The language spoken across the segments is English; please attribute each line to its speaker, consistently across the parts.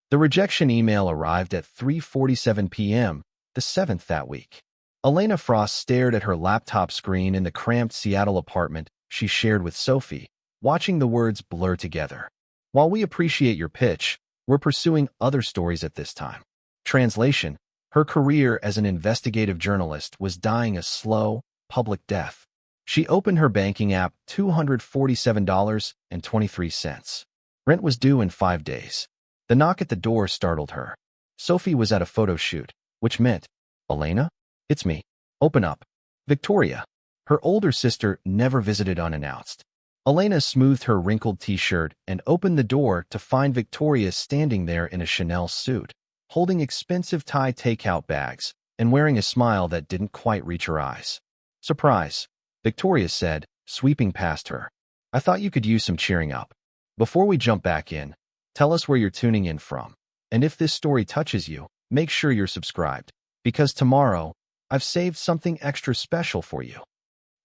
Speaker 1: The rejection email arrived at 3:47 p.m., the 7th that week. Elena Frost stared at her laptop screen in the cramped Seattle apartment she shared with Sophie, watching the words blur together. While we appreciate your pitch, we're pursuing other stories at this time. Translation: her career as an investigative journalist was dying a slow, public death. She opened her banking app $247.23. Rent was due in 5 days. The knock at the door startled her. Sophie was at a photo shoot, which meant, "Elena? It's me. Open up." Victoria. Her older sister never visited unannounced. Elena smoothed her wrinkled t-shirt and opened the door to find Victoria standing there in a Chanel suit, holding expensive Thai takeout bags and wearing a smile that didn't quite reach her eyes. "Surprise," Victoria said, sweeping past her. "I thought you could use some cheering up. Before we jump back in, tell us where you're tuning in from. And if this story touches you, make sure you're subscribed, because tomorrow, I've saved something extra special for you."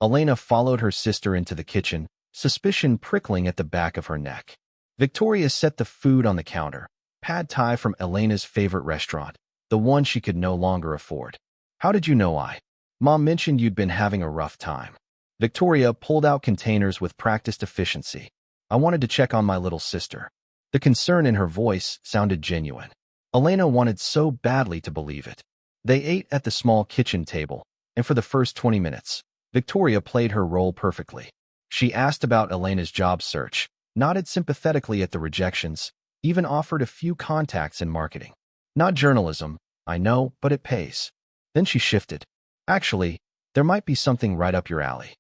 Speaker 1: Elena followed her sister into the kitchen, suspicion prickling at the back of her neck. Victoria set the food on the counter, pad thai from Elena's favorite restaurant, the one she could no longer afford. "How did you know Mom mentioned you'd been having a rough time." Victoria pulled out containers with practiced efficiency. "I wanted to check on my little sister." The concern in her voice sounded genuine. Elena wanted so badly to believe it. They ate at the small kitchen table, and for the first 20 minutes, Victoria played her role perfectly. She asked about Elena's job search, nodded sympathetically at the rejections, even offered a few contacts in marketing. "Not journalism, I know, but it pays." Then she shifted. "Actually, there might be something right up your alley."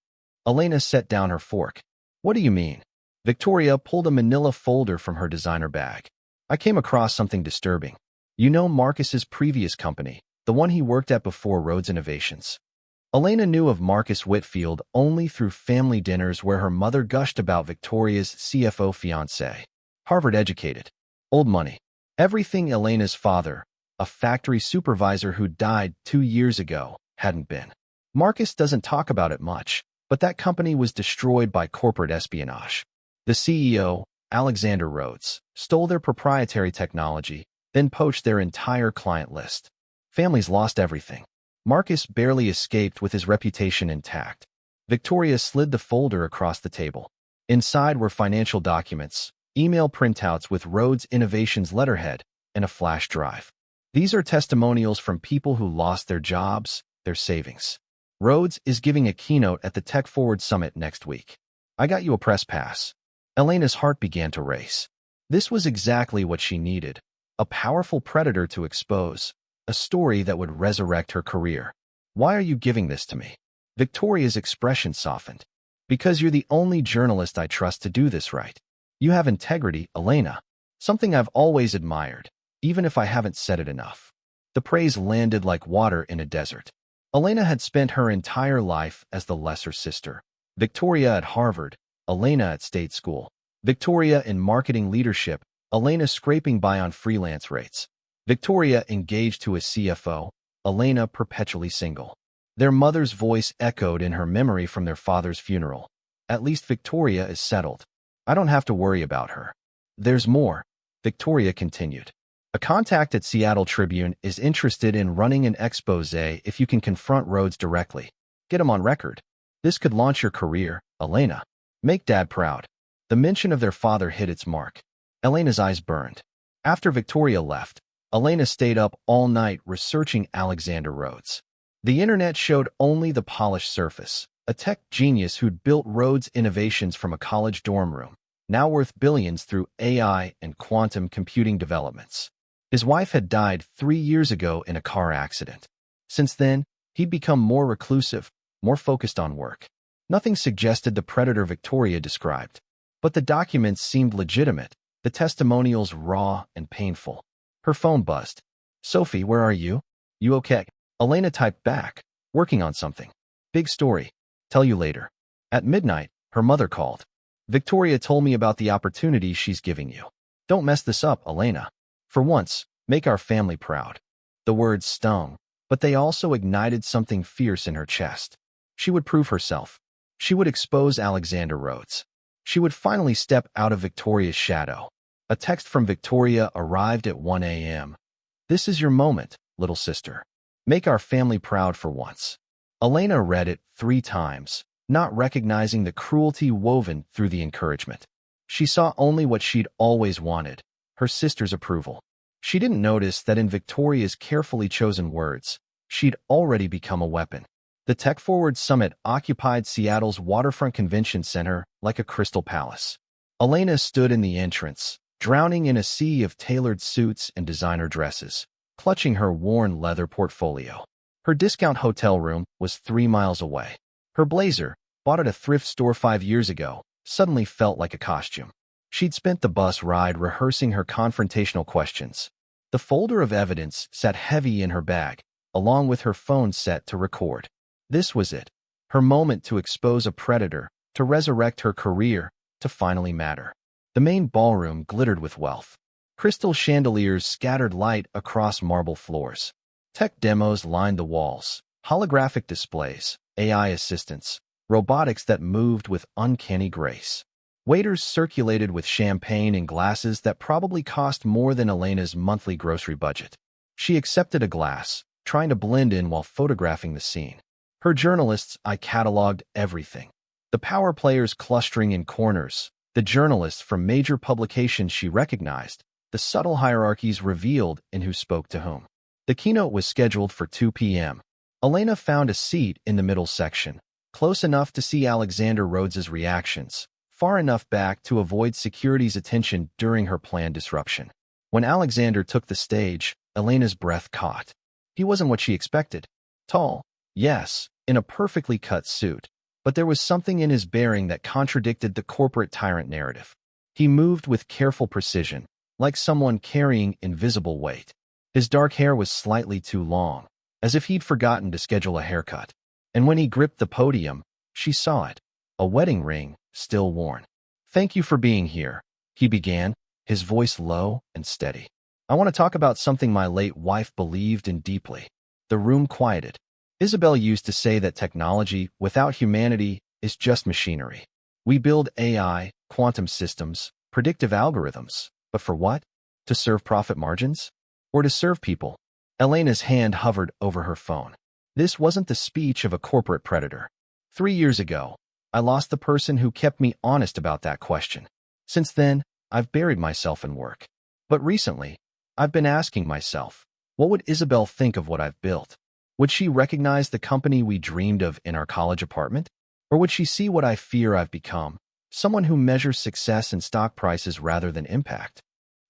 Speaker 1: Elena set down her fork. "What do you mean?" Victoria pulled a manila folder from her designer bag. "I came across something disturbing. You know Marcus's previous company, the one he worked at before Rhodes Innovations." Elena knew of Marcus Whitfield only through family dinners where her mother gushed about Victoria's CFO fiancé. Harvard-educated. Old money. Everything Elena's father, a factory supervisor who died 2 years ago, hadn't been. Marcus doesn't talk about it much, but that company was destroyed by corporate espionage. The CEO, Alexander Rhodes, stole their proprietary technology, then poached their entire client list. Families lost everything. Marcus barely escaped with his reputation intact. Victoria slid the folder across the table. Inside were financial documents, email printouts with Rhodes Innovations letterhead, and a flash drive. These are testimonials from people who lost their jobs, their savings. "Rhodes is giving a keynote at the Tech Forward Summit next week. I got you a press pass." Elena's heart began to race. This was exactly what she needed. A powerful predator to expose. A story that would resurrect her career. "Why are you giving this to me?" Victoria's expression softened. "Because you're the only journalist I trust to do this right. You have integrity, Elena. Something I've always admired, even if I haven't said it enough." The praise landed like water in a desert. Elena had spent her entire life as the lesser sister. Victoria at Harvard, Elena at state school. Victoria in marketing leadership, Elena scraping by on freelance rates. Victoria engaged to a CFO, Elena perpetually single. Their mother's voice echoed in her memory from their father's funeral. "At least Victoria is settled. I don't have to worry about her." "There's more," Victoria continued. "A contact at Seattle Tribune is interested in running an expose if you can confront Rhodes directly. Get him on record. This could launch your career, Elena. Make Dad proud." The mention of their father hit its mark. Elena's eyes burned. After Victoria left, Elena stayed up all night researching Alexander Rhodes. The internet showed only the polished surface, a tech genius who'd built Rhodes Innovations from a college dorm room, now worth billions through AI and quantum computing developments. His wife had died 3 years ago in a car accident. Since then, he'd become more reclusive, more focused on work. Nothing suggested the predator Victoria described, but the documents seemed legitimate, the testimonials raw and painful. Her phone buzzed. "Sophie, where are you? You okay?" Elena typed back, "Working on something. Big story. Tell you later." At midnight, her mother called. "Victoria told me about the opportunity she's giving you. Don't mess this up, Elena. For once, make our family proud." The words stung, but they also ignited something fierce in her chest. She would prove herself. She would expose Alexander Rhodes. She would finally step out of Victoria's shadow. A text from Victoria arrived at 1 a.m. "This is your moment, little sister. Make our family proud for once." Elena read it 3 times, not recognizing the cruelty woven through the encouragement. She saw only what she'd always wanted, her sister's approval. She didn't notice that in Victoria's carefully chosen words, she'd already become a weapon. The Tech Forward Summit occupied Seattle's waterfront convention center like a crystal palace. Elena stood in the entrance, drowning in a sea of tailored suits and designer dresses, clutching her worn leather portfolio. Her discount hotel room was 3 miles away. Her blazer, bought at a thrift store 5 years ago, suddenly felt like a costume. She'd spent the bus ride rehearsing her confrontational questions. The folder of evidence sat heavy in her bag, along with her phone set to record. This was it, her moment to expose a predator, to resurrect her career, to finally matter. The main ballroom glittered with wealth. Crystal chandeliers scattered light across marble floors. Tech demos lined the walls, holographic displays, AI assistants, robotics that moved with uncanny grace. Waiters circulated with champagne in glasses that probably cost more than Elena's monthly grocery budget. She accepted a glass, trying to blend in while photographing the scene. Her journalists' eye cataloged everything. The power players clustering in corners, the journalists from major publications she recognized, the subtle hierarchies revealed in who spoke to whom. The keynote was scheduled for 2 p.m. Elena found a seat in the middle section, close enough to see Alexander Rhodes's reactions, far enough back to avoid security's attention during her planned disruption. When Alexander took the stage, Elena's breath caught. He wasn't what she expected. Tall, yes, in a perfectly cut suit, but there was something in his bearing that contradicted the corporate tyrant narrative. He moved with careful precision, like someone carrying invisible weight. His dark hair was slightly too long, as if he'd forgotten to schedule a haircut. And when he gripped the podium, she saw it, a wedding ring, still worn. "Thank you for being here," he began, his voice low and steady. "I want to talk about something my late wife believed in deeply." The room quieted. Isabel used to say that technology, without humanity, is just machinery. We build AI, quantum systems, predictive algorithms, but for what? To serve profit margins? Or to serve people? Elena's hand hovered over her phone. This wasn't the speech of a corporate predator. 3 years ago, I lost the person who kept me honest about that question. Since then, I've buried myself in work. But recently, I've been asking myself, what would Isabel think of what I've built? Would she recognize the company we dreamed of in our college apartment? Or would she see what I fear I've become, someone who measures success in stock prices rather than impact?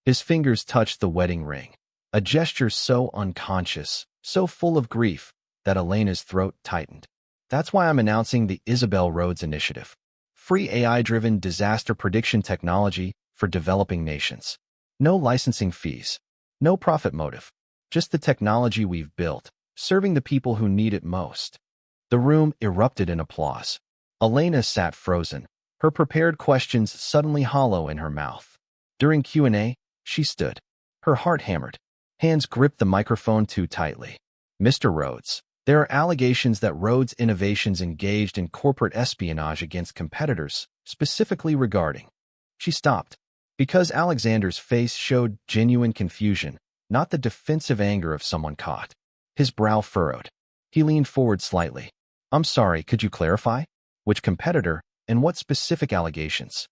Speaker 1: His fingers touched the wedding ring, a gesture so unconscious, so full of grief, that Elena's throat tightened. That's why I'm announcing the Isabel Rhodes Initiative. Free AI-driven disaster prediction technology for developing nations. No licensing fees. No profit motive. Just the technology we've built, serving the people who need it most. The room erupted in applause. Elena sat frozen, her prepared questions suddenly hollow in her mouth. During Q&A, she stood. Her heart hammered. Hands gripped the microphone too tightly. "Mr. Rhodes, there are allegations that Rhodes Innovations engaged in corporate espionage against competitors, specifically regarding..." She stopped, because Alexander's face showed genuine confusion, not the defensive anger of someone caught. His brow furrowed. He leaned forward slightly. "I'm sorry, could you clarify? Which competitor, and what specific allegations?"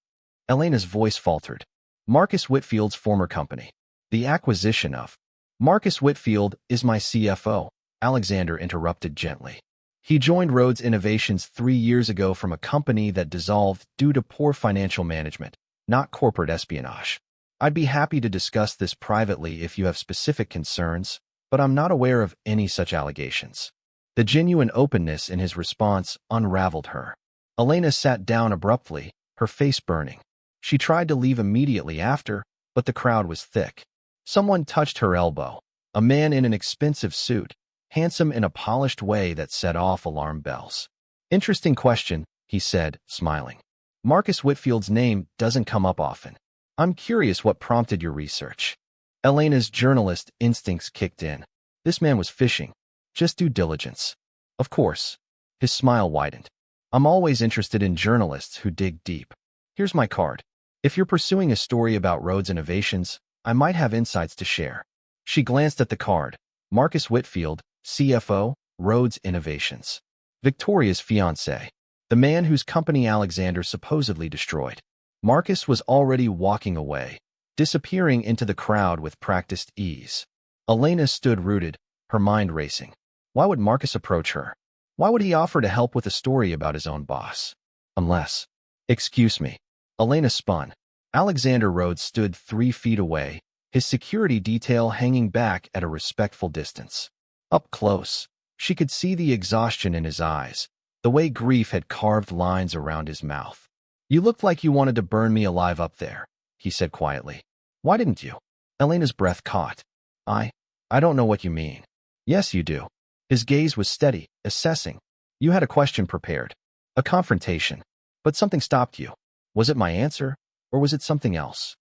Speaker 1: Elena's voice faltered. "Marcus Whitfield's former company. The acquisition of..." "Marcus Whitfield is my CFO," Alexander interrupted gently. "He joined Rhodes Innovations 3 years ago from a company that dissolved due to poor financial management, not corporate espionage. I'd be happy to discuss this privately if you have specific concerns, but I'm not aware of any such allegations." The genuine openness in his response unraveled her. Elena sat down abruptly, her face burning. She tried to leave immediately after, but the crowd was thick. Someone touched her elbow, a man in an expensive suit, handsome in a polished way that set off alarm bells. "Interesting question," he said, smiling. "Marcus Whitfield's name doesn't come up often. I'm curious what prompted your research." Elena's journalist instincts kicked in. This man was fishing. Just due diligence. Of course. His smile widened. "I'm always interested in journalists who dig deep. Here's my card." If you're pursuing a story about Rhodes Innovations, I might have insights to share. She glanced at the card. Marcus Whitfield, CFO, Rhodes Innovations. Victoria's fiancé. The man whose company Alexander supposedly destroyed. Marcus was already walking away, disappearing into the crowd with practiced ease. Elena stood rooted, her mind racing. Why would Marcus approach her? Why would he offer to help with a story about his own boss? Unless… Excuse me. Elena spun. Alexander Rhodes stood 3 feet away, his security detail hanging back at a respectful distance. Up close, she could see the exhaustion in his eyes, the way grief had carved lines around his mouth. You looked like you wanted to burn me alive up there, he said quietly. Why didn't you? Elena's breath caught. I don't know what you mean. Yes, you do. His gaze was steady, assessing. You had a question prepared. A confrontation. But something stopped you. Was it my answer, or was it something else?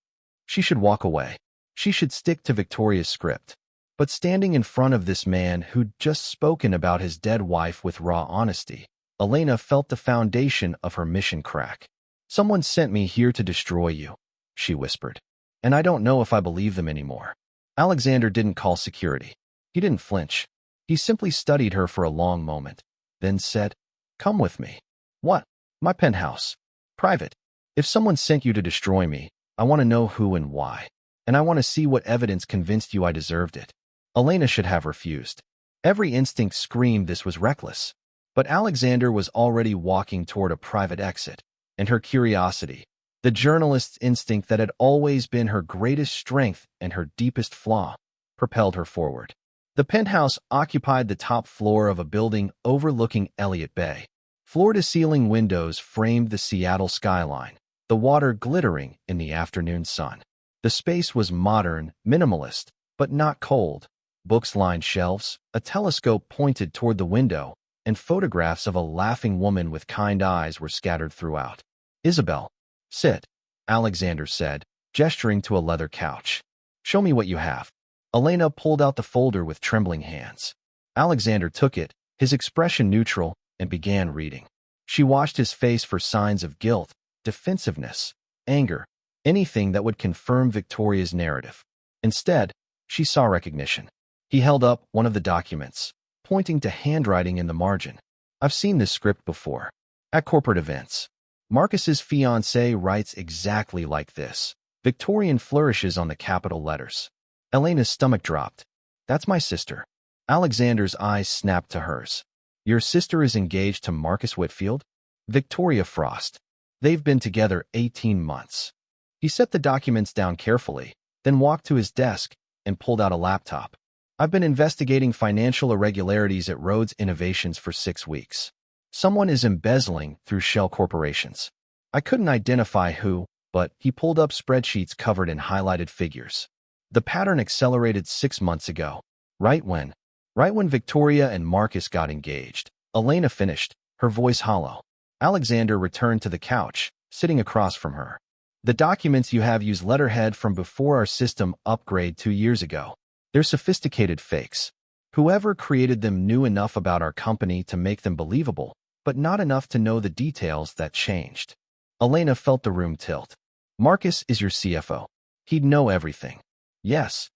Speaker 1: She should walk away. She should stick to Victoria's script. But standing in front of this man who'd just spoken about his dead wife with raw honesty, Elena felt the foundation of her mission crack. Someone sent me here to destroy you, she whispered. And I don't know if I believe them anymore. Alexander didn't call security. He didn't flinch. He simply studied her for a long moment, then said, Come with me. What? My penthouse. Private. If someone sent you to destroy me, I want to know who and why. And I want to see what evidence convinced you I deserved it. Elena should have refused. Every instinct screamed this was reckless. But Alexander was already walking toward a private exit, and her curiosity, the journalist's instinct that had always been her greatest strength and her deepest flaw, propelled her forward. The penthouse occupied the top floor of a building overlooking Elliott Bay. Floor-to-ceiling windows framed the Seattle skyline, the water glittering in the afternoon sun. The space was modern, minimalist, but not cold. Books lined shelves, a telescope pointed toward the window, and photographs of a laughing woman with kind eyes were scattered throughout. Isabel. Sit, Alexander said, gesturing to a leather couch. Show me what you have. Elena pulled out the folder with trembling hands. Alexander took it, his expression neutral, and began reading. She watched his face for signs of guilt, defensiveness, anger, anything that would confirm Victoria's narrative. Instead, she saw recognition. He held up one of the documents, pointing to handwriting in the margin. I've seen this script before. At corporate events. Marcus's fiancée writes exactly like this. Victorian flourishes on the capital letters. Elena's stomach dropped. That's my sister. Alexander's eyes snapped to hers. Your sister is engaged to Marcus Whitfield? Victoria Frost. They've been together 18 months. He set the documents down carefully, then walked to his desk and pulled out a laptop. I've been investigating financial irregularities at Rhodes Innovations for 6 weeks. Someone is embezzling through shell corporations. I couldn't identify who, but he pulled up spreadsheets covered in highlighted figures. The pattern accelerated 6 months ago, right when Victoria and Marcus got engaged. Elena finished, her voice hollow. Alexander returned to the couch, sitting across from her. The documents you have use letterhead from before our system upgrade 2 years ago. They're sophisticated fakes. Whoever created them knew enough about our company to make them believable, but not enough to know the details that changed. Elena felt the room tilt. Marcus is your CFO. He'd know everything. Yes.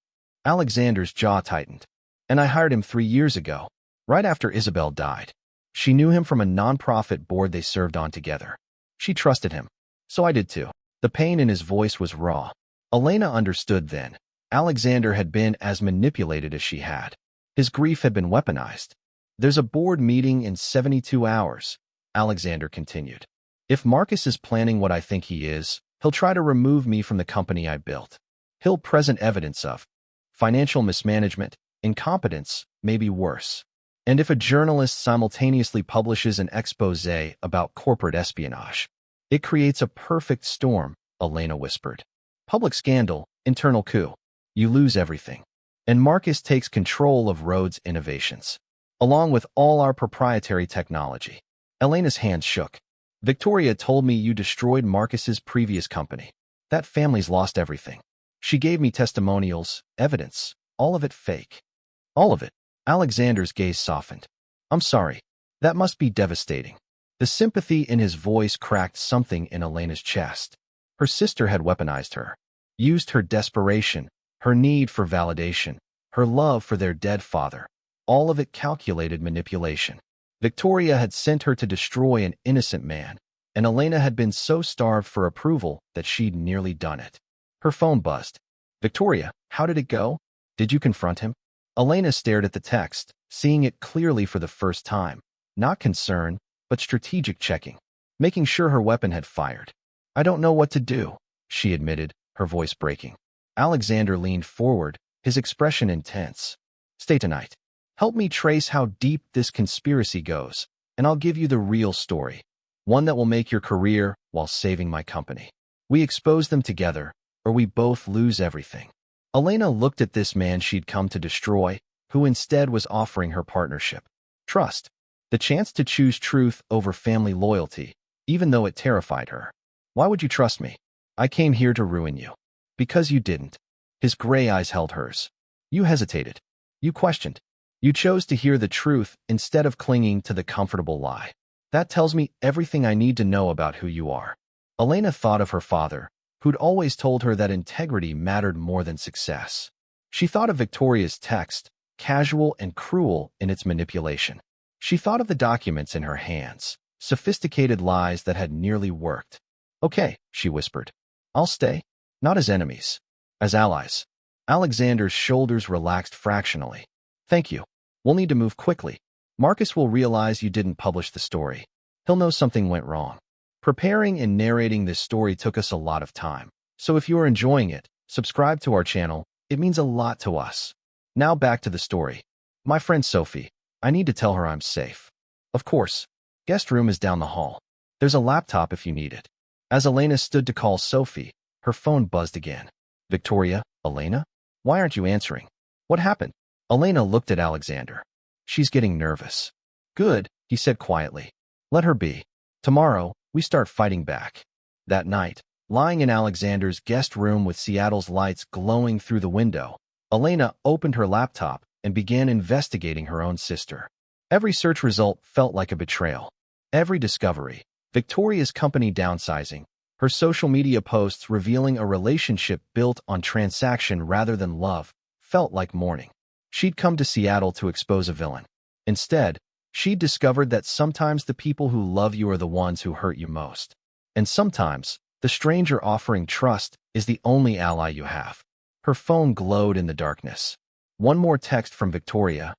Speaker 1: Alexander's jaw tightened. And I hired him 3 years ago, right after Isabel died. She knew him from a nonprofit board they served on together. She trusted him. So I did too. The pain in his voice was raw. Elena understood then. Alexander had been as manipulated as she had. His grief had been weaponized. There's a board meeting in 72 hours, Alexander continued. If Marcus is planning what I think he is, he'll try to remove me from the company I built. He'll present evidence of financial mismanagement, incompetence, maybe worse. And if a journalist simultaneously publishes an expose about corporate espionage, it creates a perfect storm, Elena whispered. Public scandal, internal coup. You lose everything. And Marcus takes control of Rhodes Innovations, along with all our proprietary technology. Elena's hands shook. Victoria told me you destroyed Marcus's previous company. That family's lost everything. She gave me testimonials, evidence, all of it fake. All of it. Alexander's gaze softened. I'm sorry. That must be devastating. The sympathy in his voice cracked something in Elena's chest. Her sister had weaponized her, used her desperation, her need for validation, her love for their dead father, all of it calculated manipulation. Victoria had sent her to destroy an innocent man, and Elena had been so starved for approval that she'd nearly done it. Her phone buzzed. "Victoria, how did it go? Did you confront him?" Elena stared at the text, seeing it clearly for the first time. Not concern, but strategic checking, making sure her weapon had fired. "I don't know what to do," she admitted, her voice breaking. Alexander leaned forward, his expression intense. "Stay tonight. Help me trace how deep this conspiracy goes, and I'll give you the real story, one that will make your career while saving my company. We expose them together, or we both lose everything." Elena looked at this man she'd come to destroy, who instead was offering her partnership. Trust. The chance to choose truth over family loyalty, even though it terrified her. "Why would you trust me? I came here to ruin you." "Because you didn't." His gray eyes held hers. "You hesitated. You questioned. You chose to hear the truth instead of clinging to the comfortable lie. That tells me everything I need to know about who you are." Elena thought of her father, who'd always told her that integrity mattered more than success. She thought of Victoria's text, casual and cruel in its manipulation. She thought of the documents in her hands, sophisticated lies that had nearly worked. "Okay," she whispered. "I'll stay. Not as enemies. As allies." Alexander's shoulders relaxed fractionally. "Thank you. We'll need to move quickly. Marcus will realize you didn't publish the story. He'll know something went wrong." Preparing and narrating this story took us a lot of time, so if you are enjoying it, subscribe to our channel. It means a lot to us. Now back to the story. "My friend Sophie. I need to tell her I'm safe." "Of course. Guest room is down the hall. There's a laptop if you need it." As Elena stood to call Sophie, her phone buzzed again. "Victoria, Elena? Why aren't you answering? What happened?" Elena looked at Alexander. "She's getting nervous." "Good," he said quietly. "Let her be. Tomorrow, we start fighting back." That night, lying in Alexander's guest room with Seattle's lights glowing through the window, Elena opened her laptop and began investigating her own sister. Every search result felt like a betrayal. Every discovery, Victoria's company downsizing, her social media posts revealing a relationship built on transaction rather than love, felt like mourning. She'd come to Seattle to expose a villain. Instead, she'd discovered that sometimes the people who love you are the ones who hurt you most. And sometimes, the stranger offering trust is the only ally you have. Her phone glowed in the darkness. One more text from Victoria.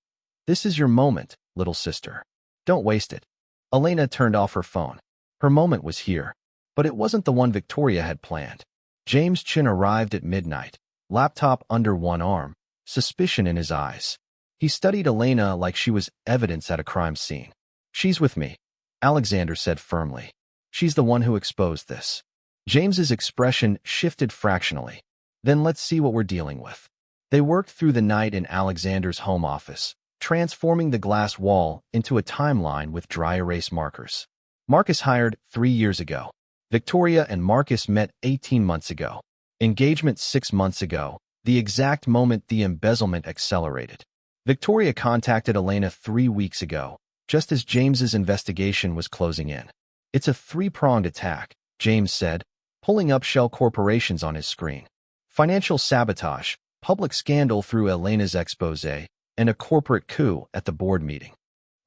Speaker 1: "This is your moment, little sister. Don't waste it." Elena turned off her phone. Her moment was here, but it wasn't the one Victoria had planned. James Chin arrived at midnight, laptop under one arm, suspicion in his eyes. He studied Elena like she was evidence at a crime scene. "She's with me," Alexander said firmly. "She's the one who exposed this." James's expression shifted fractionally. "Then let's see what we're dealing with." They worked through the night in Alexander's home office, transforming the glass wall into a timeline with dry erase markers. Marcus hired 3 years ago. Victoria and Marcus met 18 months ago. Engagement 6 months ago, the exact moment the embezzlement accelerated. Victoria contacted Elena 3 weeks ago, just as James's investigation was closing in. "It's a three-pronged attack," James said, pulling up shell corporations on his screen. "Financial sabotage, public scandal through Elena's expose, and a corporate coup at the board meeting."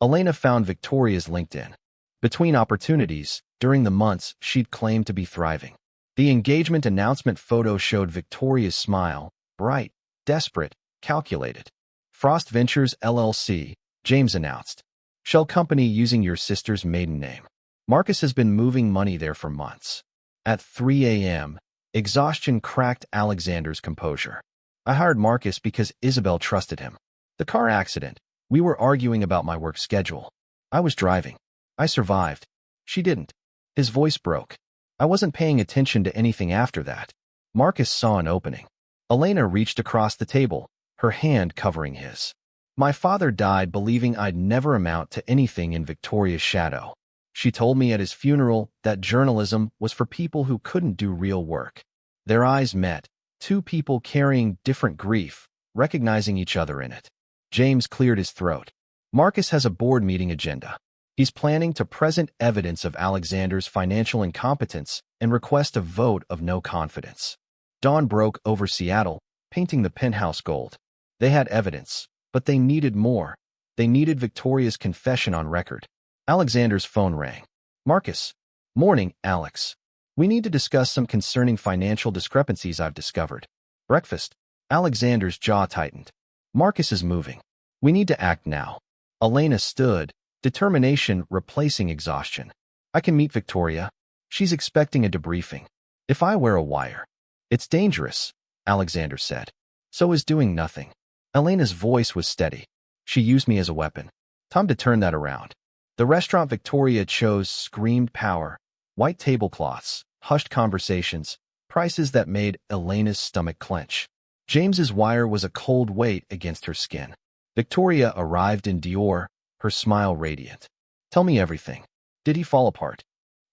Speaker 1: Elena found Victoria's LinkedIn. Between opportunities, during the months she'd claimed to be thriving. The engagement announcement photo showed Victoria's smile, bright, desperate, calculated. "Frost Ventures LLC," James announced. "Shell company using your sister's maiden name. Marcus has been moving money there for months." At 3 a.m., exhaustion cracked Alexander's composure. "I hired Marcus because Isabel trusted him. The car accident. We were arguing about my work schedule. I was driving. I survived. She didn't." His voice broke. "I wasn't paying attention to anything after that." Marcus saw an opening. Elena reached across the table, her hand covering his. "My father died believing I'd never amount to anything in Victoria's shadow. She told me at his funeral that journalism was for people who couldn't do real work." Their eyes met, two people carrying different grief, recognizing each other in it. James cleared his throat. "Marcus has a board meeting agenda. He's planning to present evidence of Alexander's financial incompetence and request a vote of no confidence. Dawn broke over Seattle, painting the penthouse gold. They had evidence, but they needed more. They needed Victoria's confession on record. Alexander's phone rang. Marcus. Morning, Alex. We need to discuss some concerning financial discrepancies I've discovered. Breakfast. Alexander's jaw tightened. Marcus is moving. We need to act now. Elena stood, determination replacing exhaustion. I can meet Victoria. She's expecting a debriefing. If I wear a wire. It's dangerous, Alexander said. So is doing nothing. Elena's voice was steady. She used me as a weapon. Time to turn that around. The restaurant Victoria chose screamed power. White tablecloths, hushed conversations, prices that made Elena's stomach clench. James's wire was a cold weight against her skin. Victoria arrived in Dior, her smile radiant. Tell me everything. Did he fall apart?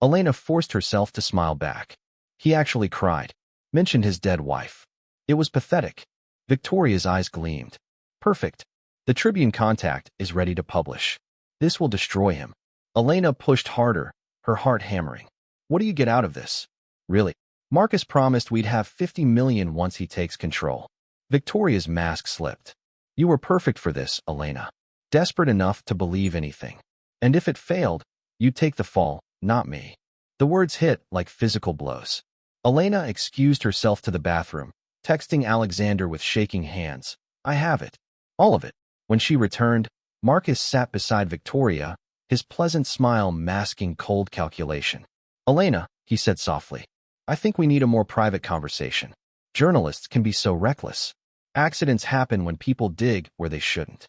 Speaker 1: Elena forced herself to smile back. He actually cried. Mentioned his dead wife. It was pathetic. Victoria's eyes gleamed. Perfect. The Tribune contact is ready to publish. This will destroy him. Elena pushed harder, her heart hammering. What do you get out of this? Really? Marcus promised we'd have 50 million once he takes control. Victoria's mask slipped. You were perfect for this, Elena. Desperate enough to believe anything. And if it failed, you'd take the fall, not me. The words hit like physical blows. Elena excused herself to the bathroom, texting Alexander with shaking hands. I have it. All of it. When she returned, Marcus sat beside Victoria, his pleasant smile masking cold calculation. Elena, he said softly, I think we need a more private conversation. Journalists can be so reckless. Accidents happen when people dig where they shouldn't.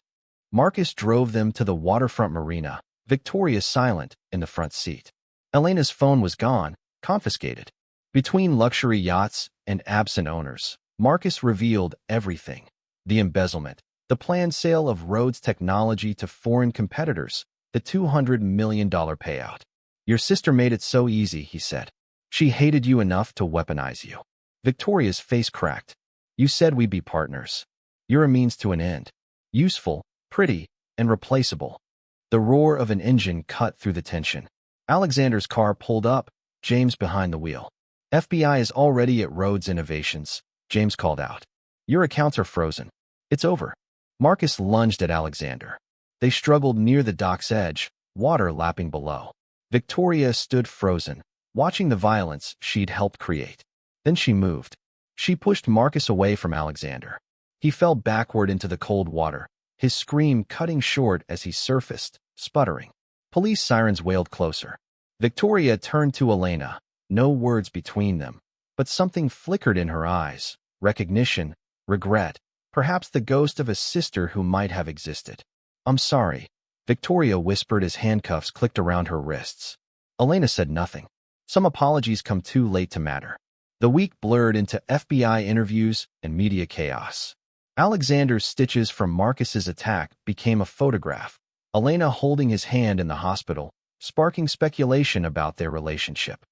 Speaker 1: Marcus drove them to the waterfront marina, Victoria silent in the front seat. Elena's phone was gone, confiscated. Between luxury yachts and absent owners, Marcus revealed everything. The embezzlement, the planned sale of Rhodes technology to foreign competitors, the $200 million payout. Your sister made it so easy, he said. She hated you enough to weaponize you. Victoria's face cracked. You said we'd be partners. You're a means to an end. Useful, pretty, and replaceable. The roar of an engine cut through the tension. Alexander's car pulled up, James behind the wheel. FBI is already at Rhodes Innovations, James called out. Your accounts are frozen. It's over. Marcus lunged at Alexander. They struggled near the dock's edge, water lapping below. Victoria stood frozen, watching the violence she'd helped create. Then she moved. She pushed Marcus away from Alexander. He fell backward into the cold water, his scream cutting short as he surfaced, sputtering. Police sirens wailed closer. Victoria turned to Elena, no words between them, but something flickered in her eyes, recognition, regret, perhaps the ghost of a sister who might have existed. I'm sorry, Victoria whispered as handcuffs clicked around her wrists. Elena said nothing. Some apologies come too late to matter. The week blurred into FBI interviews and media chaos. Alexander's stitches from Marcus's attack became a photograph, Elena holding his hand in the hospital, sparking speculation about their relationship.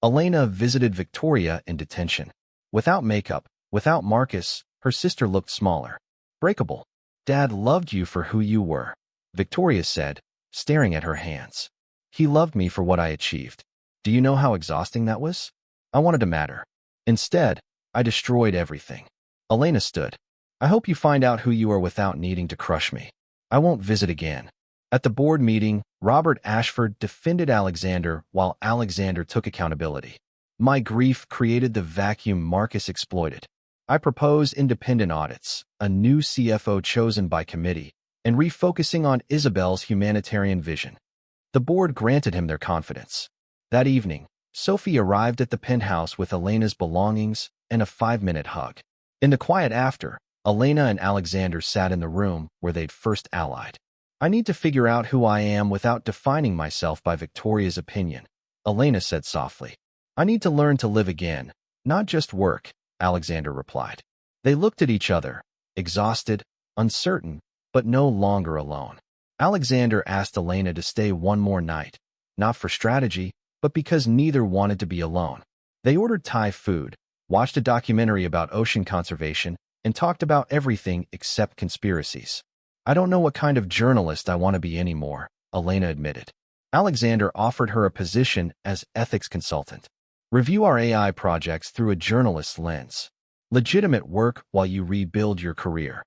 Speaker 1: Elena visited Victoria in detention. Without makeup, without Marcus, her sister looked smaller. Breakable. Dad loved you for who you were, Victoria said, staring at her hands. He loved me for what I achieved. Do you know how exhausting that was? I wanted to matter. Instead, I destroyed everything. Elena stood. I hope you find out who you are without needing to crush me. I won't visit again. At the board meeting, Robert Ashford defended Alexander while Alexander took accountability. My grief created the vacuum Marcus exploited. I propose independent audits, a new CFO chosen by committee, and refocusing on Isabel's humanitarian vision. The board granted him their confidence. That evening, Sophie arrived at the penthouse with Elena's belongings and a 5-minute hug. In the quiet after, Elena and Alexander sat in the room where they'd first allied. I need to figure out who I am without defining myself by Victoria's opinion, Elena said softly. I need to learn to live again, not just work, Alexander replied. They looked at each other, exhausted, uncertain, but no longer alone. Alexander asked Elena to stay one more night, not for strategy, but because neither wanted to be alone. They ordered Thai food, watched a documentary about ocean conservation, and talked about everything except conspiracies. I don't know what kind of journalist I want to be anymore, Elena admitted. Alexander offered her a position as ethics consultant. Review our AI projects through a journalist's lens. Legitimate work while you rebuild your career.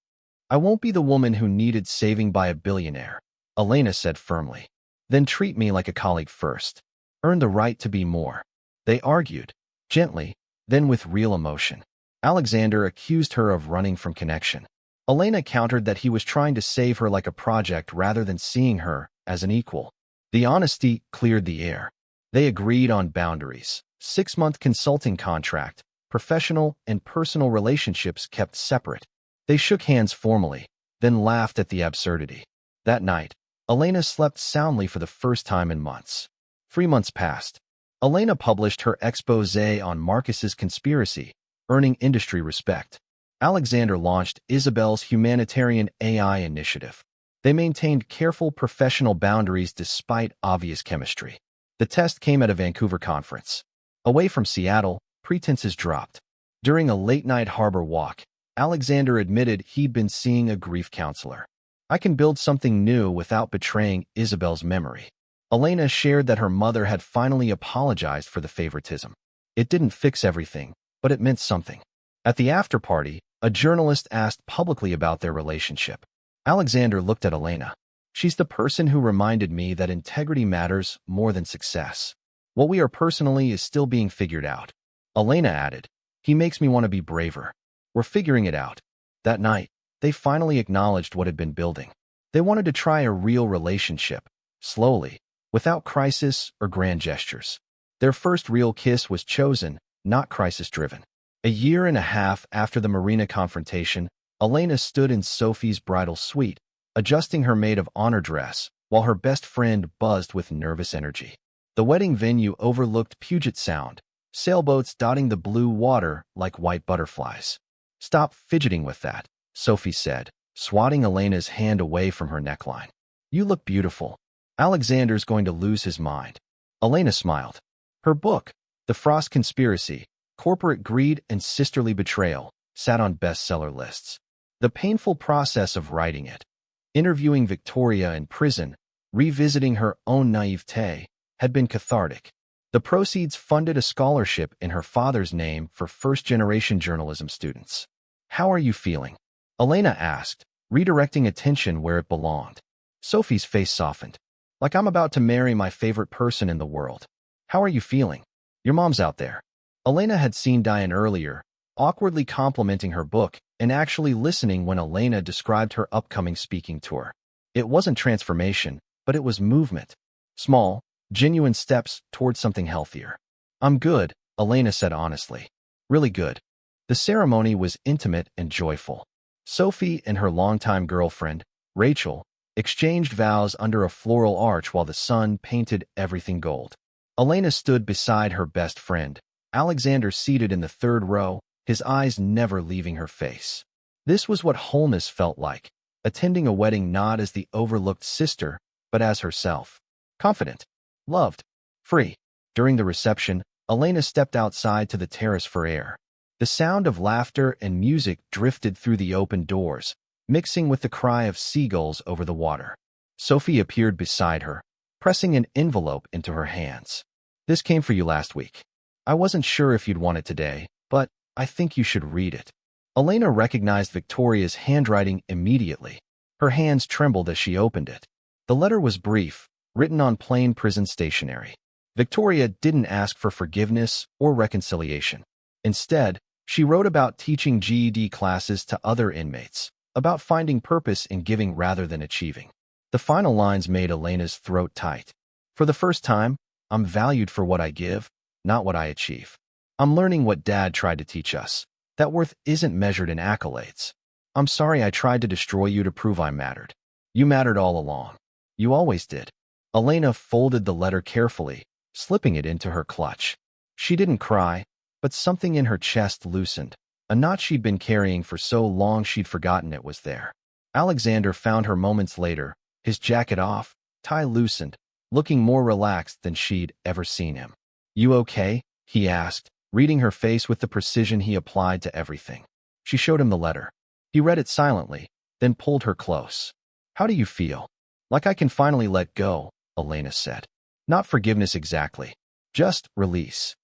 Speaker 1: I won't be the woman who needed saving by a billionaire, Elena said firmly. Then treat me like a colleague first. Earn the right to be more. They argued, gently, then with real emotion. Alexander accused her of running from connection. Elena countered that he was trying to save her like a project rather than seeing her as an equal. The honesty cleared the air. They agreed on boundaries. 6-month consulting contract, professional and personal relationships kept separate. They shook hands formally, then laughed at the absurdity. That night, Elena slept soundly for the first time in months. 3 months passed. Elena published her exposé on Marcus's conspiracy, earning industry respect. Alexander launched Isabel's humanitarian AI initiative. They maintained careful professional boundaries despite obvious chemistry. The test came at a Vancouver conference. Away from Seattle, pretenses dropped. During a late-night harbor walk, Alexander admitted he'd been seeing a grief counselor. I can build something new without betraying Isabel's memory. Elena shared that her mother had finally apologized for the favoritism. It didn't fix everything, but it meant something. At the after-party, a journalist asked publicly about their relationship. Alexander looked at Elena. She's the person who reminded me that integrity matters more than success. What we are personally is still being figured out. Elena added, he makes me want to be braver. We're figuring it out. That night, they finally acknowledged what had been building. They wanted to try a real relationship, slowly, without crisis or grand gestures. Their first real kiss was chosen, not crisis-driven. A year and a half after the marina confrontation, Elena stood in Sophie's bridal suite, adjusting her maid of honor dress, while her best friend buzzed with nervous energy. The wedding venue overlooked Puget Sound, sailboats dotting the blue water like white butterflies. Stop fidgeting with that, Sophie said, swatting Elena's hand away from her neckline. You look beautiful. Alexander's going to lose his mind. Elena smiled. Her book, The Frost Conspiracy, Corporate Greed and Sisterly Betrayal, sat on bestseller lists. The painful process of writing it, interviewing Victoria in prison, revisiting her own naivete, had been cathartic. The proceeds funded a scholarship in her father's name for first-generation journalism students. How are you feeling? Elena asked, redirecting attention where it belonged. Sophie's face softened. Like I'm about to marry my favorite person in the world. How are you feeling? Your mom's out there. Elena had seen Diane earlier, awkwardly complimenting her book and actually listening when Elena described her upcoming speaking tour. It wasn't transformation, but it was movement. Small, genuine steps towards something healthier. I'm good, Elena said honestly. Really good. The ceremony was intimate and joyful. Sophie and her longtime girlfriend, Rachel, exchanged vows under a floral arch while the sun painted everything gold. Elena stood beside her best friend, Alexander seated in the third row, his eyes never leaving her face. This was what wholeness felt like, attending a wedding not as the overlooked sister, but as herself. Confident, loved, free. During the reception, Elena stepped outside to the terrace for air. The sound of laughter and music drifted through the open doors, mixing with the cry of seagulls over the water. Sophie appeared beside her, pressing an envelope into her hands. This came for you last week. I wasn't sure if you'd want it today, but I think you should read it. Elena recognized Victoria's handwriting immediately. Her hands trembled as she opened it. The letter was brief, written on plain prison stationery. Victoria didn't ask for forgiveness or reconciliation. Instead, she wrote about teaching GED classes to other inmates, about finding purpose in giving rather than achieving. The final lines made Elena's throat tight. For the first time, I'm valued for what I give, not what I achieve. I'm learning what Dad tried to teach us, that worth isn't measured in accolades. I'm sorry I tried to destroy you to prove I mattered. You mattered all along. You always did. Elena folded the letter carefully, slipping it into her clutch. She didn't cry, but something in her chest loosened. A knot she'd been carrying for so long she'd forgotten it was there. Alexander found her moments later, his jacket off, tie loosened, looking more relaxed than she'd ever seen him. You okay? He asked, reading her face with the precision he applied to everything. She showed him the letter. He read it silently, then pulled her close. How do you feel? Like I can finally let go, Elena said. Not forgiveness exactly. Just release.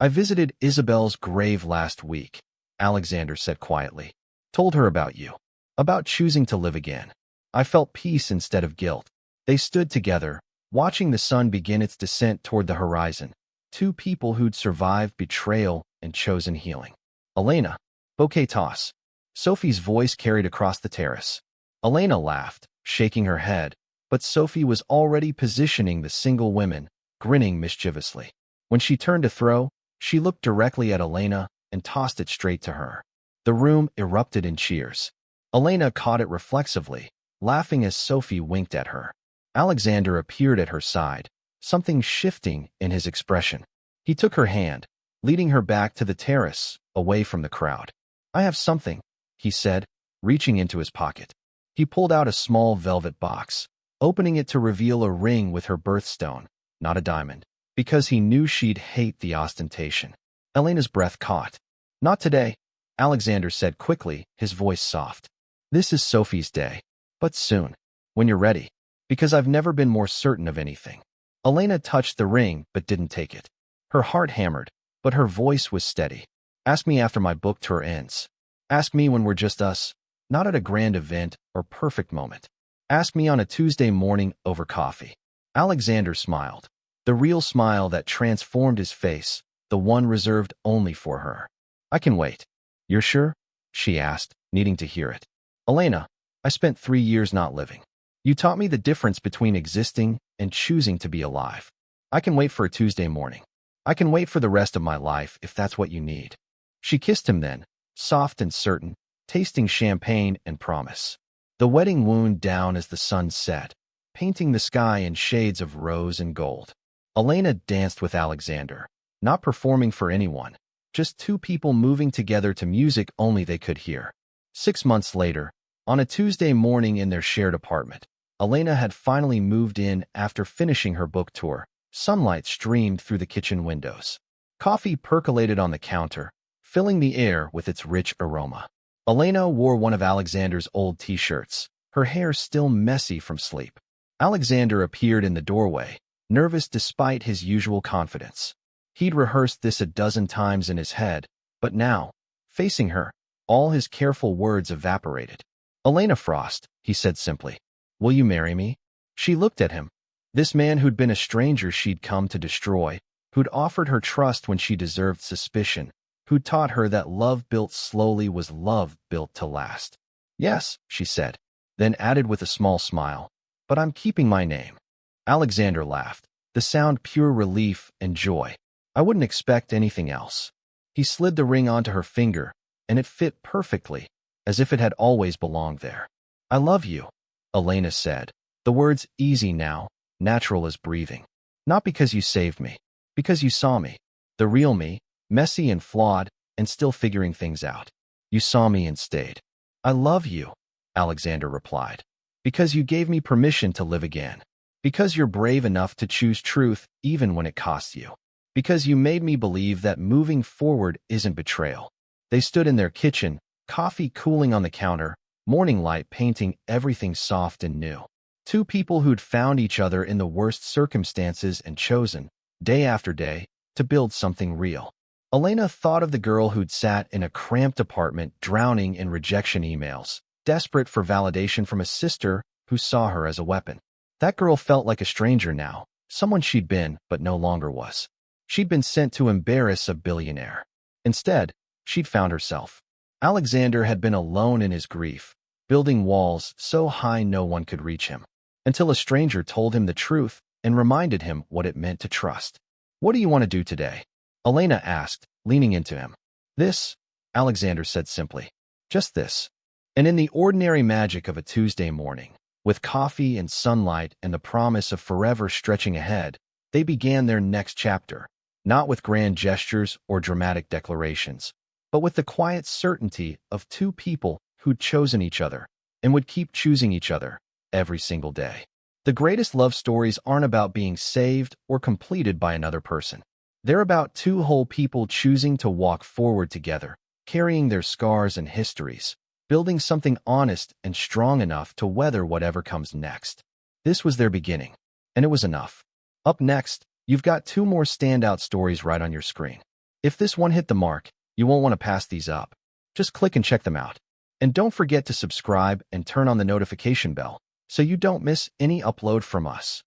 Speaker 1: I visited Isabel's grave last week, Alexander said quietly. Told her about you. About choosing to live again. I felt peace instead of guilt. They stood together, watching the sun begin its descent toward the horizon. Two people who'd survived betrayal and chosen healing. Elena. Bouquet toss. Sophie's voice carried across the terrace. Elena laughed, shaking her head, but Sophie was already positioning the single women, grinning mischievously. When she turned to throw, she looked directly at Elena and tossed it straight to her. The room erupted in cheers. Elena caught it reflexively, laughing as Sophie winked at her. Alexander appeared at her side, something shifting in his expression. He took her hand, leading her back to the terrace, away from the crowd. I have something, he said, reaching into his pocket. He pulled out a small velvet box, opening it to reveal a ring with her birthstone, not a diamond, because he knew she'd hate the ostentation. Elena's breath caught. Not today, Alexander said quickly, his voice soft. This is Sophie's day, but soon, when you're ready, because I've never been more certain of anything. Elena touched the ring but didn't take it. Her heart hammered, but her voice was steady. Ask me after my book tour ends. Ask me when we're just us, not at a grand event or perfect moment. Ask me on a Tuesday morning over coffee. Alexander smiled. The real smile that transformed his face, the one reserved only for her. I can wait. You're sure? She asked, needing to hear it. Elena, I spent 3 years not living. You taught me the difference between existing and choosing to be alive. I can wait for a Tuesday morning. I can wait for the rest of my life if that's what you need. She kissed him then, soft and certain, tasting champagne and promise. The wedding wound down as the sun set, painting the sky in shades of rose and gold. Elena danced with Alexander, not performing for anyone, just two people moving together to music only they could hear. 6 months later, on a Tuesday morning in their shared apartment, Elena had finally moved in after finishing her book tour. Sunlight streamed through the kitchen windows. Coffee percolated on the counter, filling the air with its rich aroma. Elena wore one of Alexander's old t-shirts, her hair still messy from sleep. Alexander appeared in the doorway, nervous despite his usual confidence. He'd rehearsed this a dozen times in his head, but now, facing her, all his careful words evaporated. Elena Frost, he said simply. Will you marry me? She looked at him. This man who'd been a stranger she'd come to destroy, who'd offered her trust when she deserved suspicion, who'd taught her that love built slowly was love built to last. Yes, she said, then added with a small smile, but I'm keeping my name. Alexander laughed, the sound pure relief and joy. I wouldn't expect anything else. He slid the ring onto her finger, and it fit perfectly, as if it had always belonged there. I love you, Elena said, the words easy now, natural as breathing. Not because you saved me, because you saw me, the real me, messy and flawed, and still figuring things out. You saw me and stayed. I love you, Alexander replied, because you gave me permission to live again, because you're brave enough to choose truth even when it costs you, because you made me believe that moving forward isn't betrayal. They stood in their kitchen, coffee cooling on the counter, morning light painting everything soft and new. Two people who'd found each other in the worst circumstances and chosen, day after day, to build something real. Elena thought of the girl who'd sat in a cramped apartment drowning in rejection emails, desperate for validation from a sister who saw her as a weapon. That girl felt like a stranger now, someone she'd been but no longer was. She'd been sent to embarrass a billionaire. Instead, she'd found herself. Alexander had been alone in his grief, building walls so high no one could reach him, until a stranger told him the truth and reminded him what it meant to trust. What do you want to do today? Elena asked, leaning into him. This, Alexander said simply. Just this. And in the ordinary magic of a Tuesday morning, with coffee and sunlight and the promise of forever stretching ahead, they began their next chapter, not with grand gestures or dramatic declarations, but with the quiet certainty of two people who'd chosen each other and would keep choosing each other every single day. The greatest love stories aren't about being saved or completed by another person. They're about two whole people choosing to walk forward together, carrying their scars and histories, building something honest and strong enough to weather whatever comes next. This was their beginning, and it was enough. Up next, you've got two more standout stories right on your screen. If this one hit the mark, you won't want to pass these up. Just click and check them out. And don't forget to subscribe and turn on the notification bell so you don't miss any upload from us.